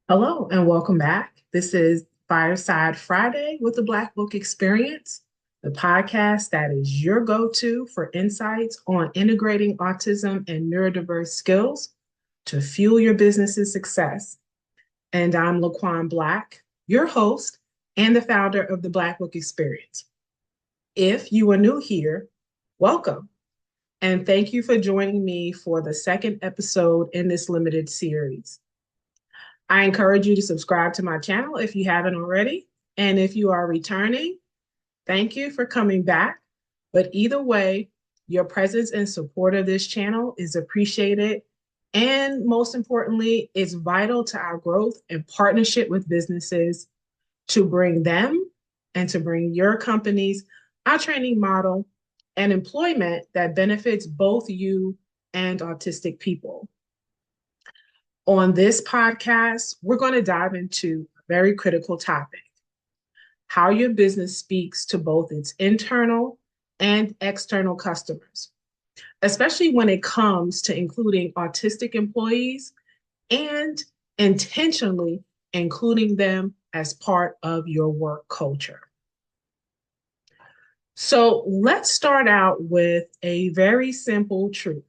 Hello and welcome back. This is Fireside Friday with the Black Book Experience, the podcast that is your go-to for insights on integrating autism and neurodiverse skills to fuel your business's success. And I'm Laquan Black, your host and the founder of the Black Book Experience. If you are new here, welcome. And thank you for joining me for the second episode in this limited series. I encourage you to subscribe to my channel if you haven't already. And if you are returning, thank you for coming back. But either way, your presence and support of this channel is appreciated. And most importantly, it's vital to our growth and partnership with businesses to bring them and to bring your companies our training model and employment that benefits both you and autistic people. On this podcast, we're going to dive into a very critical topic: how your business speaks to both its internal and external customers, especially when it comes to including autistic employees and intentionally including them as part of your work culture. So let's start out with a very simple truth.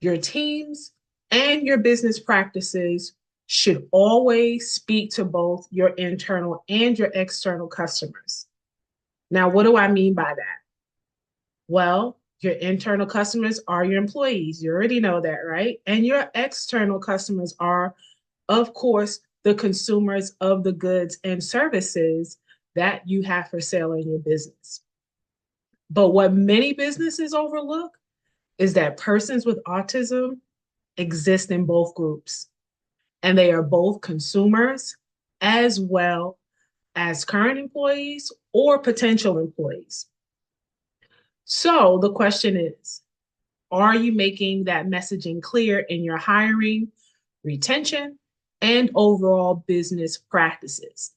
Your teams and your business practices should always speak to both your internal and your external customers. Now, what do I mean by that? Well, your internal customers are your employees. You already know that, right? And your external customers are, of course, the consumers of the goods and services that you have for sale in your business. But what many businesses overlook is that persons with autism exist in both groups, and they are both consumers as well as current employees or potential employees. So the question is, are you making that messaging clear in your hiring, retention, and overall business practices?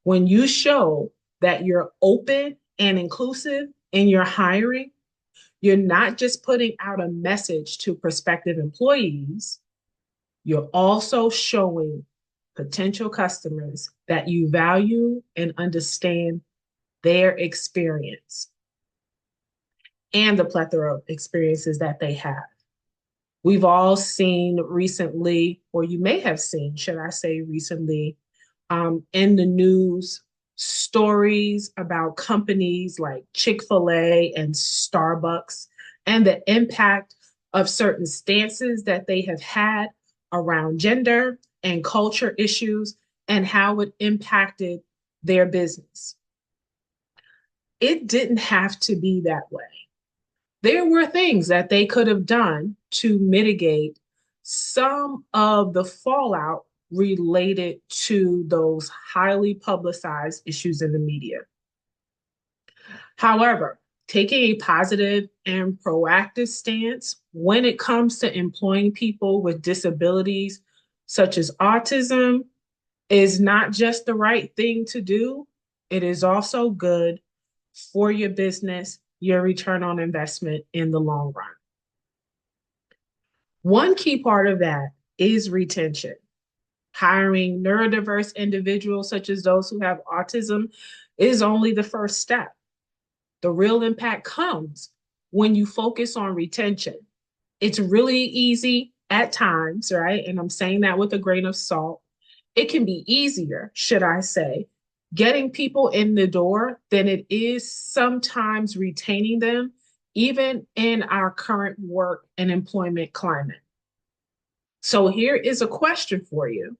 When you show that you're open and inclusive in your hiring, you're not just putting out a message to prospective employees, you're also showing potential customers that you value and understand their experience and the plethora of experiences that they have. We've all seen recently, or you may have seen, should I say recently, in the news, stories about companies like Chick-fil-A and Starbucks and the impact of certain stances that they have had around gender and culture issues and how it impacted their business. It didn't have to be that way. There were things that they could have done to mitigate some of the fallout related to those highly publicized issues in the media. However, taking a positive and proactive stance when it comes to employing people with disabilities such as autism is not just the right thing to do, it is also good for your business, your return on investment in the long run. One key part of that is retention. Hiring neurodiverse individuals, such as those who have autism, is only the first step. The real impact comes when you focus on retention. It's really easy at times, right? And I'm saying that with a grain of salt. It can be easier, should I say, getting people in the door than it is sometimes retaining them, even in our current work and employment climate. So here is a question for you.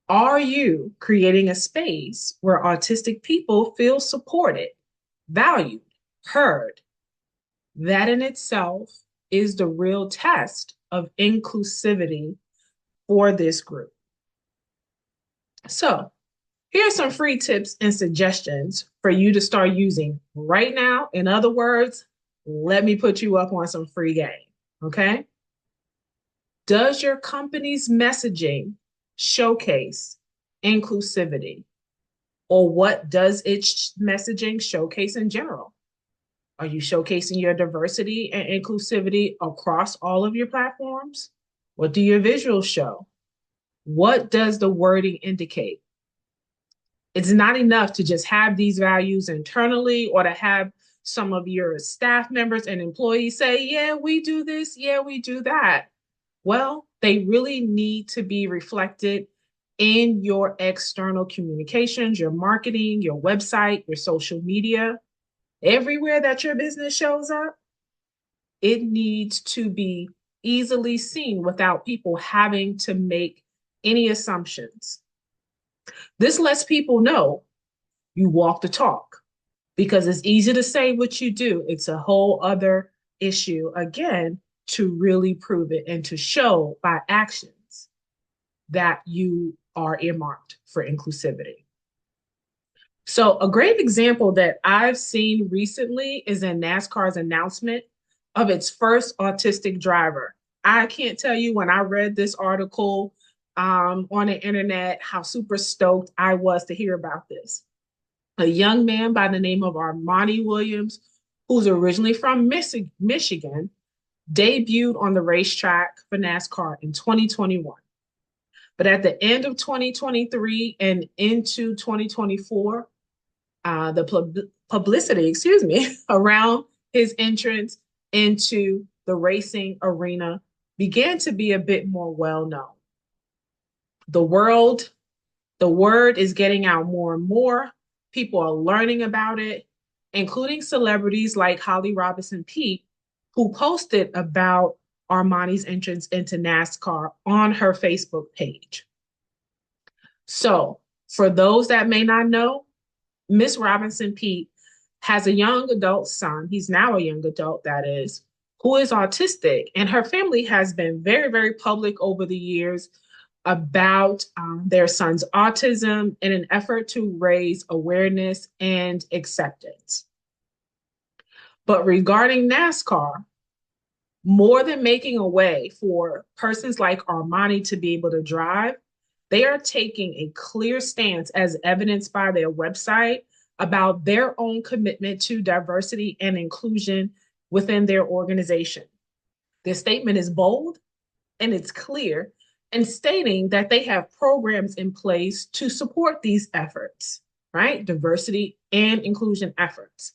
Are you creating a space where autistic people feel supported, valued, heard? That in itself is the real test of inclusivity for this group. So, here are some free tips and suggestions for you to start using right now. In other words, let me put you up on some free game, okay? Does your company's messaging showcase inclusivity? Or what does its messaging showcase in general? Are you showcasing your diversity and inclusivity across all of your platforms? What do your visuals show? What does the wording indicate? It's not enough to just have these values internally or to have some of your staff members and employees say, yeah, we do this, yeah, we do that. Well, they really need to be reflected in your external communications, your marketing, your website, your social media, everywhere that your business shows up. It needs to be easily seen without people having to make any assumptions. This lets people know you walk the talk because it's easy to say what you do. It's a whole other issue, again, to really prove it and to show by actions that you are earmarked for inclusivity. So, a great example that I've seen recently is in NASCAR's announcement of its first autistic driver. I can't tell you when I read this article on the internet how super stoked I was to hear about this. A young man by the name of Armani Williams, who's originally from Michigan, debuted on the racetrack for NASCAR in 2021. But at the end of 2023 and into 2024, the publicity, around his entrance into the racing arena began to be a bit more well known. The word is getting out more and more. People are learning about it, including celebrities like Holly Robinson-Peete, who posted about Armani's entrance into NASCAR on her Facebook page. So, for those that may not know, Miss Robinson-Peete has a young adult son. He's now a young adult, that is, who is autistic. And her family has been very, very public over the years about their son's autism in an effort to raise awareness and acceptance. But regarding NASCAR, more than making a way for persons like Armani to be able to drive, they are taking a clear stance, as evidenced by their website, about their own commitment to diversity and inclusion within their organization. Their statement is bold and it's clear, and stating that they have programs in place to support these efforts, right? Diversity and inclusion efforts.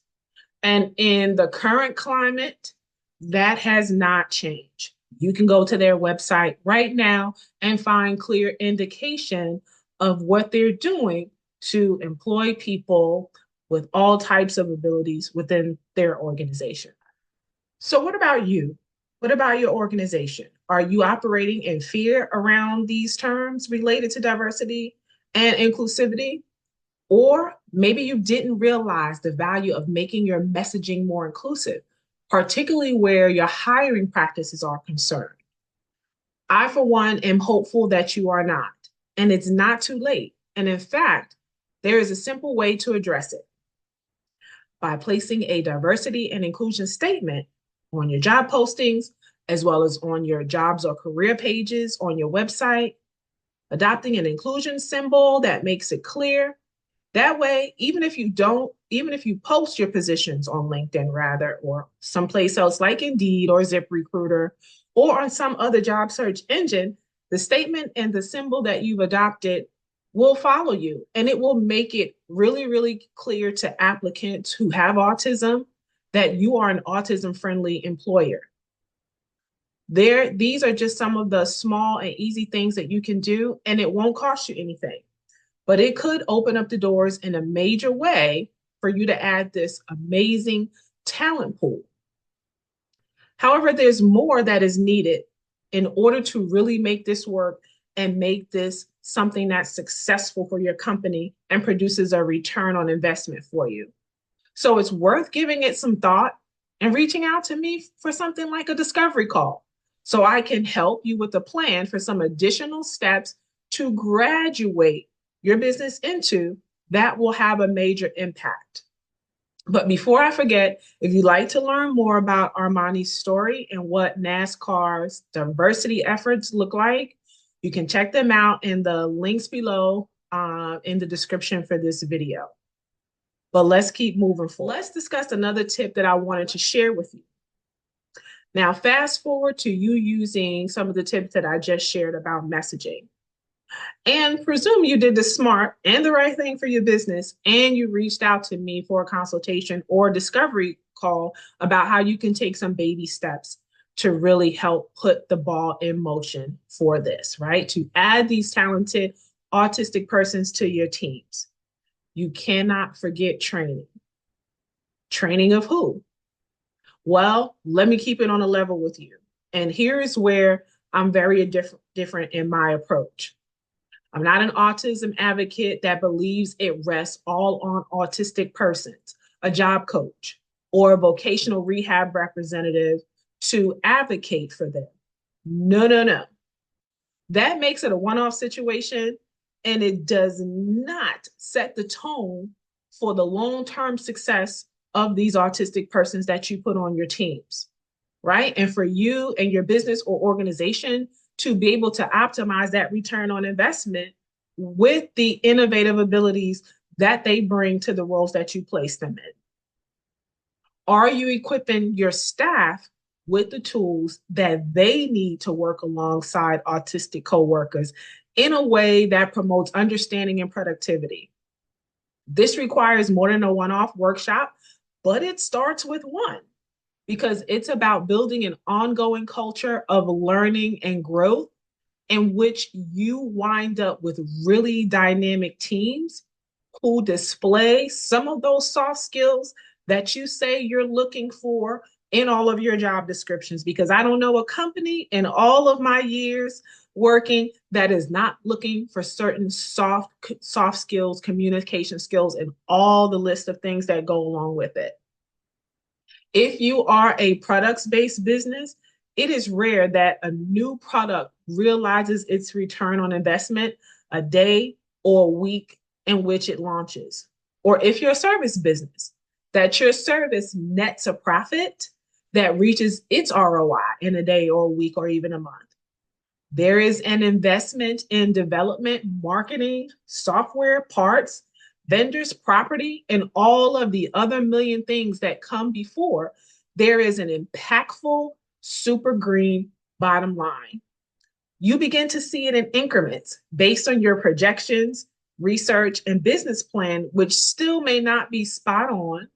And in the current climate, that has not changed. You can go to their website right now and find clear indication of what they're doing to employ people with all types of abilities within their organization. So, what about you? What about your organization? Are you operating in fear around these terms related to diversity and inclusivity? Or maybe you didn't realize the value of making your messaging more inclusive, particularly where your hiring practices are concerned. I, for one, am hopeful that you are not, and it's not too late. And in fact, there is a simple way to address it by placing a diversity and inclusion statement on your job postings, as well as on your jobs or career pages on your website, adopting an inclusion symbol that makes it clear. That way, even if you post your positions on LinkedIn rather, or someplace else like Indeed or ZipRecruiter, or on some other job search engine, the statement and the symbol that you've adopted will follow you, and it will make it really, really clear to applicants who have autism that you are an autism-friendly employer. These are just some of the small and easy things that you can do, and it won't cost you anything. But it could open up the doors in a major way for you to add this amazing talent pool. However, there's more that is needed in order to really make this work and make this something that's successful for your company and produces a return on investment for you. So it's worth giving it some thought and reaching out to me for something like a discovery call so I can help you with a plan for some additional steps to graduate your business into that will have a major impact. But before I forget, if you'd like to learn more about Armani's story and what NASCAR's diversity efforts look like, you can check them out in the links below in the description for this video. But let's keep moving forward. Let's discuss another tip that I wanted to share with you. Now, fast forward to you using some of the tips that I just shared about messaging. And presume you did the smart and the right thing for your business, and you reached out to me for a consultation or discovery call about how you can take some baby steps to really help put the ball in motion for this, right? To add these talented autistic persons to your teams. You cannot forget training. Training of who? Well, let me keep it on a level with you. And here's where I'm very different in my approach. I'm not an autism advocate that believes it rests all on autistic persons, a job coach, or a vocational rehab representative to advocate for them. No, no, no. That makes it a one off situation, and it does not set the tone for the long term success of these autistic persons that you put on your teams, right? And for you and your business or organization to be able to optimize that return on investment with the innovative abilities that they bring to the roles that you place them in. Are you equipping your staff with the tools that they need to work alongside autistic coworkers in a way that promotes understanding and productivity? This requires more than a one-off workshop, but it starts with one because it's about building an ongoing culture of learning and growth in which you wind up with really dynamic teams who display some of those soft skills that you say you're looking for in all of your job descriptions. Because I don't know a company in all of my years working that is not looking for certain soft skills, communication skills, and all the list of things that go along with it. If you are a products-based business, it is rare that a new product realizes its return on investment a day or a week in which it launches. Or if you're a service business, that your service nets a profit that reaches its ROI in a day or a week or even a month. There is an investment in development, marketing, software, parts, vendors, property, and all of the other million things that come before. There is an impactful, super green bottom line. You begin to see it in increments based on your projections, research, and business plan, which still may not be spot on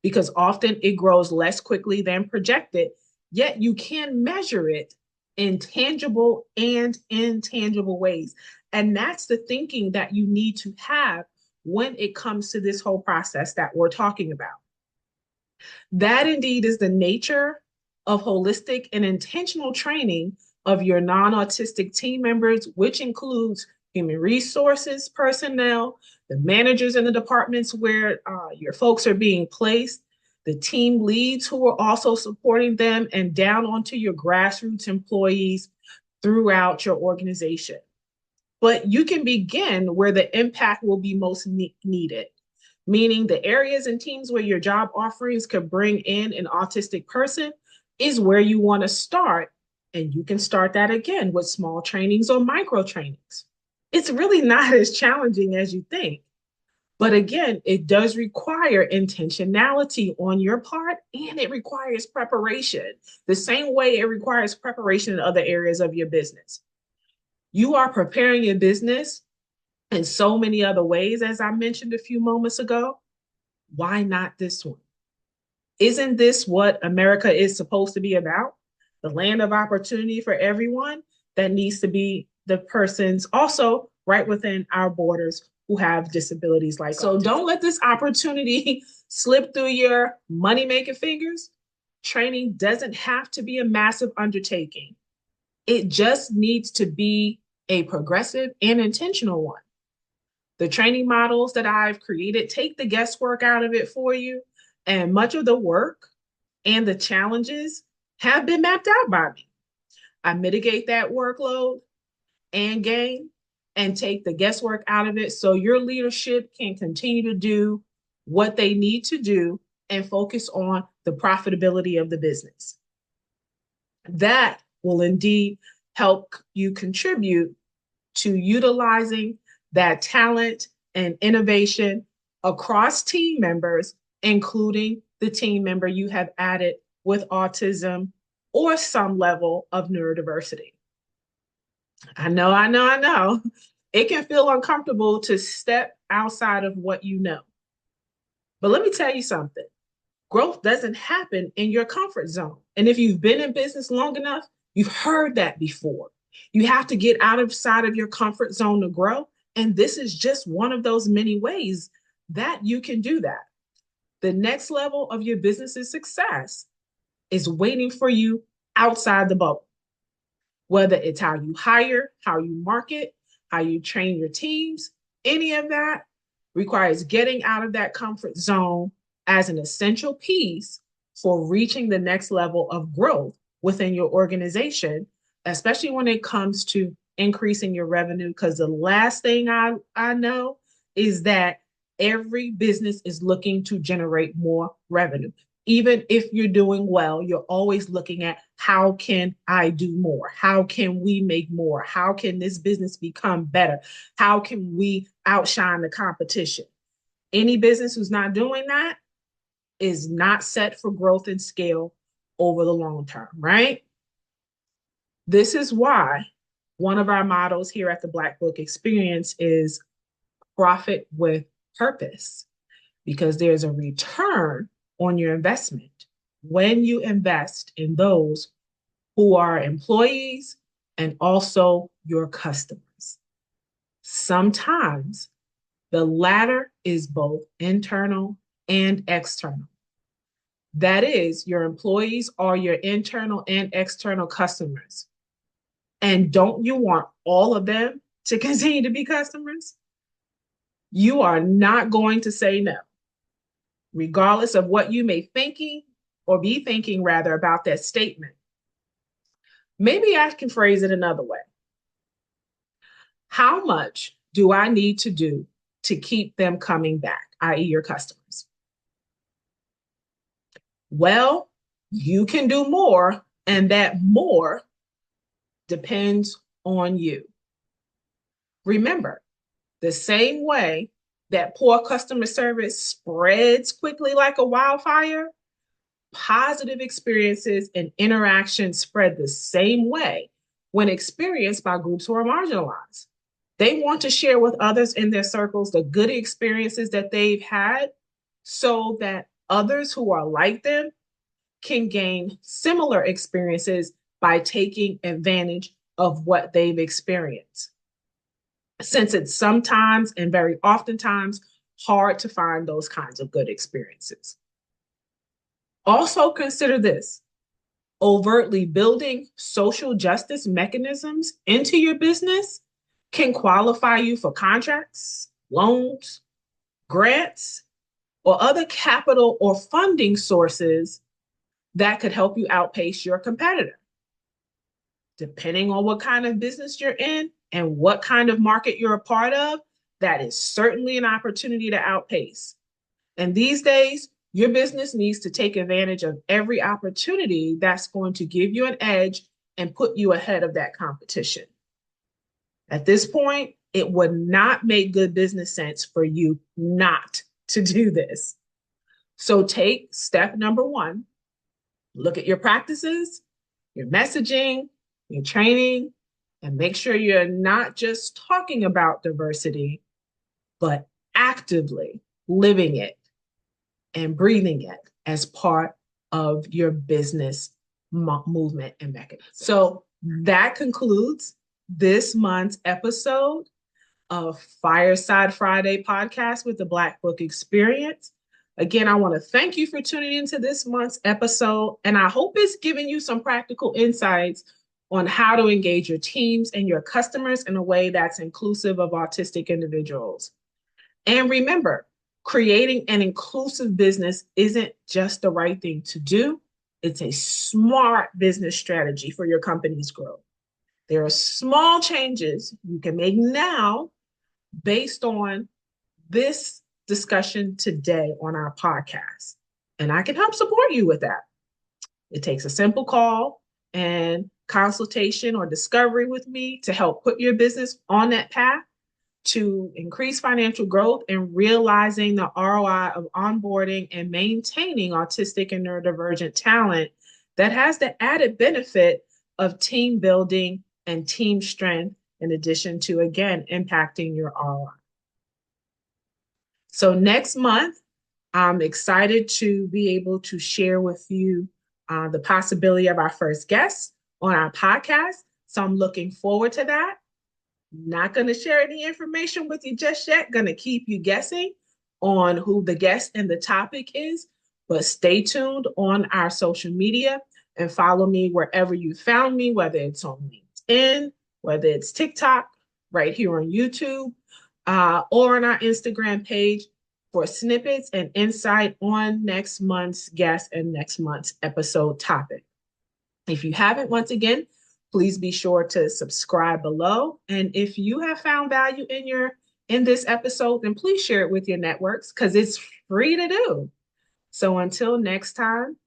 because often it grows less quickly than projected, yet you can measure it in tangible and intangible ways. And that's the thinking that you need to have when it comes to this whole process that we're talking about. That indeed is the nature of holistic and intentional training of your non-autistic team members, which includes human resources personnel, the managers in the departments where your folks are being placed, the team leads who are also supporting them, and down onto your grassroots employees throughout your organization. But you can begin where the impact will be most needed, meaning the areas and teams where your job offerings could bring in an autistic person is where you want to start. And you can start that again with small trainings or micro trainings. It's really not as challenging as you think. But again, it does require intentionality on your part, and it requires preparation, the same way it requires preparation in other areas of your business. You are preparing your business in so many other ways, as I mentioned a few moments ago. Why not this one? Isn't this what America is supposed to be about? The land of opportunity for everyone that needs to be the persons also right within our borders who have disabilities like so autism. Don't let this opportunity slip through your money-making fingers. Training doesn't have to be a massive undertaking. It just needs to be a progressive and intentional one. The training models that I've created take the guesswork out of it for you, and much of the work and the challenges have been mapped out by me. I mitigate that workload and gain and take the guesswork out of it so your leadership can continue to do what they need to do and focus on the profitability of the business. That will indeed help you contribute to utilizing that talent and innovation across team members, including the team member you have added with autism or some level of neurodiversity. I know. It can feel uncomfortable to step outside of what you know. But let me tell you something. Growth doesn't happen in your comfort zone. And if you've been in business long enough, you've heard that before. You have to get outside of your comfort zone to grow. And this is just one of those many ways that you can do that. The next level of your business's success is waiting for you outside the bubble. Whether it's how you hire, how you market, how you train your teams, any of that requires getting out of that comfort zone as an essential piece for reaching the next level of growth within your organization, especially when it comes to increasing your revenue. Because the last thing I know is that every business is looking to generate more revenue. Even if you're doing well, you're always looking at how can I do more? How can we make more? How can this business become better? How can we outshine the competition? Any business who's not doing that is not set for growth and scale over the long term, right? This is why one of our mottos here at the Black Book Experience is profit with purpose, because there's a return on your investment when you invest in those who are employees and also your customers. Sometimes the latter is both internal and external. That is, your employees are your internal and external customers. And don't you want all of them to continue to be customers? You are not going to say no, regardless of what you may be thinking rather about that statement. Maybe I can phrase it another way. How much do I need to do to keep them coming back, i.e. your customers? Well, you can do more, and that more depends on you. Remember, the same way that poor customer service spreads quickly like a wildfire, positive experiences and interactions spread the same way when experienced by groups who are marginalized. They want to share with others in their circles the good experiences that they've had so that others who are like them can gain similar experiences by taking advantage of what they've experienced. Since it's sometimes and very oftentimes hard to find those kinds of good experiences. Also consider this: overtly building social justice mechanisms into your business can qualify you for contracts, loans, grants, or other capital or funding sources that could help you outpace your competitor. Depending on what kind of business you're in and what kind of market you're a part of, that is certainly an opportunity to outpace. And these days, your business needs to take advantage of every opportunity that's going to give you an edge and put you ahead of that competition. At this point, it would not make good business sense for you not to do this. So take step number one, look at your practices, your messaging, your training, and make sure you're not just talking about diversity, but actively living it and breathing it as part of your business movement and mechanism. So that concludes this month's episode of Fireside Friday Podcast with the Black Book Experience. Again, I want to thank you for tuning into this month's episode, and I hope it's given you some practical insights on how to engage your teams and your customers in a way that's inclusive of autistic individuals. And remember, creating an inclusive business isn't just the right thing to do. It's a smart business strategy for your company's growth. There are small changes you can make now based on this discussion today on our podcast. And I can help support you with that. It takes a simple call and consultation or discovery with me to help put your business on that path to increase financial growth and realizing the ROI of onboarding and maintaining autistic and neurodivergent talent that has the added benefit of team building and team strength in addition to, again, impacting your ROI. So next month, I'm excited to be able to share with you the possibility of our first guest on our podcast. So I'm looking forward to that. Not going to share any information with you just yet. Going to keep you guessing on who the guest and the topic is, but stay tuned on our social media and follow me wherever you found me, whether it's on LinkedIn, whether it's TikTok, right here on YouTube, or on our Instagram page for snippets and insight on next month's guest and next month's episode topic. If you haven't, once again, please be sure to subscribe below. And if you have found value in this episode, then please share it with your networks because it's free to do. So until next time,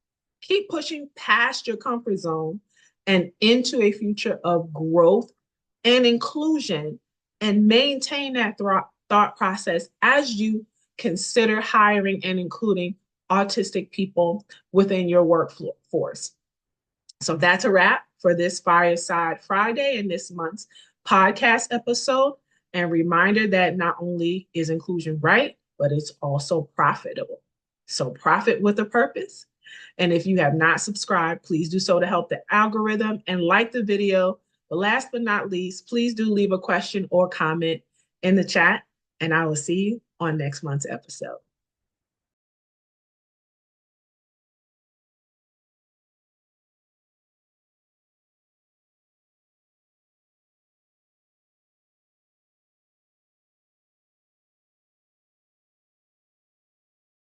keep pushing past your comfort zone and into a future of growth and inclusion, and maintain that thought process as you consider hiring and including autistic people within your workforce. So that's a wrap for this Fireside Friday and this month's podcast episode. And reminder that not only is inclusion right, but it's also profitable. So profit with a purpose. And if you have not subscribed, please do so to help the algorithm and like the video. But last but not least, please do leave a question or comment in the chat, and I will see you on next month's episode.